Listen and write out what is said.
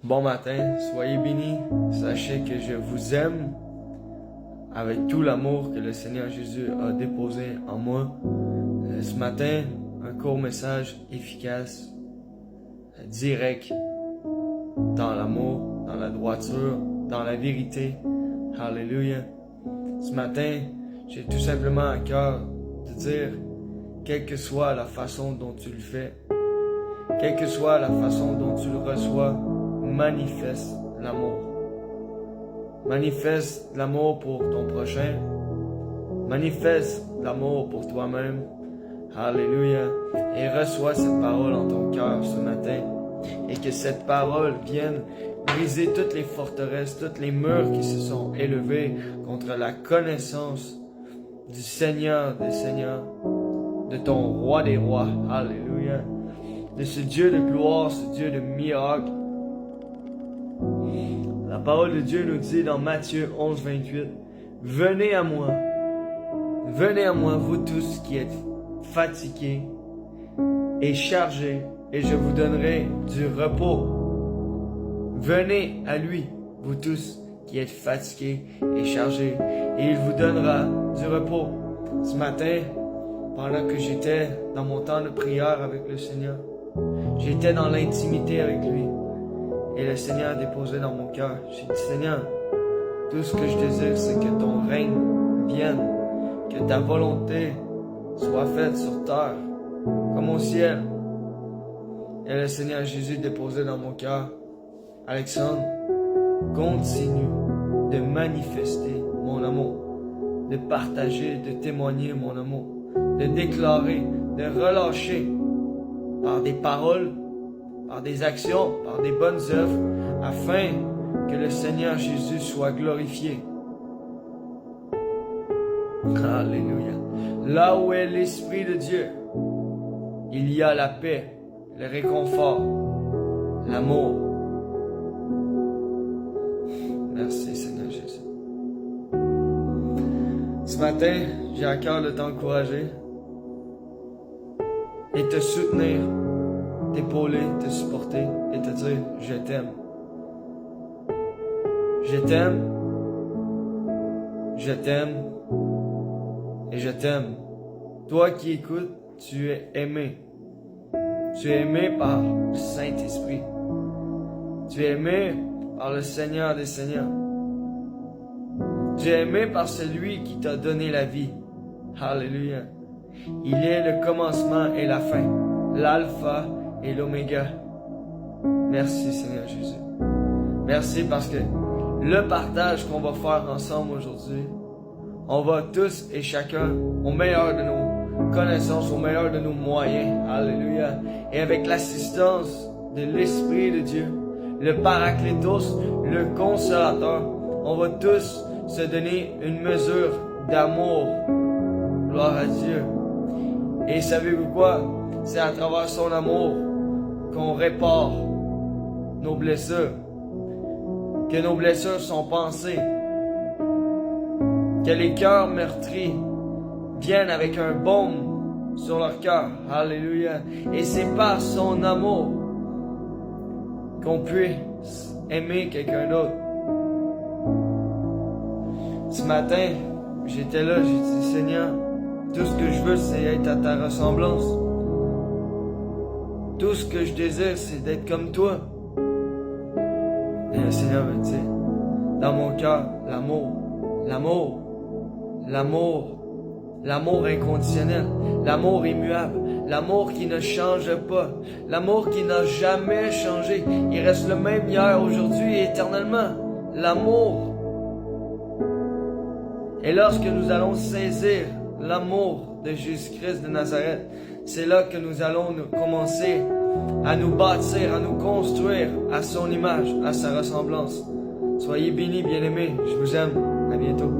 Bon matin, soyez bénis. Sachez que je vous aime avec tout l'amour que le Seigneur Jésus a déposé en moi. Ce matin, un court message efficace, direct, dans l'amour, dans la droiture, dans la vérité. Alléluia. Ce matin, j'ai tout simplement à cœur de dire, quelle que soit la façon dont tu le fais, quelle que soit la façon dont tu le reçois, manifeste l'amour. Manifeste l'amour pour ton prochain. Manifeste l'amour pour toi-même. Alléluia. Et reçois cette parole en ton cœur ce matin. Et que cette parole vienne briser toutes les forteresses, tous les murs qui se sont élevés contre la connaissance du Seigneur des Seigneurs, de ton Roi des Rois. Alléluia. De ce Dieu de gloire, ce Dieu de miracle. La parole de Dieu nous dit dans Matthieu 11, 28, « Venez à moi, vous tous qui êtes fatigués et chargés, et je vous donnerai du repos. » Venez à lui, vous tous qui êtes fatigués et chargés, et il vous donnera du repos. Ce matin, pendant que j'étais dans mon temps de prière avec le Seigneur, j'étais dans l'intimité avec lui. Et le Seigneur a déposé dans mon cœur. J'ai dit, Seigneur, tout ce que je désire, c'est que ton règne vienne, que ta volonté soit faite sur terre, comme au ciel. Et le Seigneur Jésus a déposé dans mon cœur, Alexandre, continue de manifester mon amour, de partager, de témoigner mon amour, de déclarer, de relâcher par des paroles, par des actions, par des bonnes œuvres, afin que le Seigneur Jésus soit glorifié. Alléluia. Là où est l'Esprit de Dieu, il y a la paix, le réconfort, l'amour. Merci Seigneur Jésus. Ce matin, j'ai à cœur de t'encourager et te soutenir, t'épauler, te supporter et te dire « Je t'aime. Je t'aime. Je t'aime. Et je t'aime. » Toi qui écoutes, tu es aimé. Tu es aimé par le Saint-Esprit. Tu es aimé par le Seigneur des Seigneurs. Tu es aimé par celui qui t'a donné la vie. Alléluia. Il est le commencement et la fin, l'alpha et l'oméga. Merci Seigneur Jésus. Merci parce que le partage qu'on va faire ensemble aujourd'hui, on va tous et chacun au meilleur de nos connaissances, au meilleur de nos moyens. Alléluia. Et avec l'assistance de l'Esprit de Dieu, le Paraclétos, le Consolateur, on va tous se donner une mesure d'amour. Gloire à Dieu. Et savez-vous quoi? C'est à travers son amour qu'on répare nos blessures, que nos blessures sont pansées, que les cœurs meurtris viennent avec un baume sur leur cœur. Alléluia. Et c'est par son amour qu'on puisse aimer quelqu'un d'autre. Ce matin, j'étais là, j'ai dit, Seigneur, tout ce que je veux, c'est être à ta ressemblance. Tout ce que je désire, c'est d'être comme toi. Et le Seigneur me dit, dans mon cœur, l'amour, l'amour, l'amour, l'amour inconditionnel, l'amour immuable, l'amour qui ne change pas, l'amour qui n'a jamais changé. Il reste le même hier, aujourd'hui et éternellement. L'amour. Et lorsque nous allons saisir l'amour de Jésus-Christ de Nazareth, c'est là que nous allons commencer à nous bâtir, à nous construire à son image, à sa ressemblance. Soyez bénis, bien-aimés. Je vous aime. À bientôt.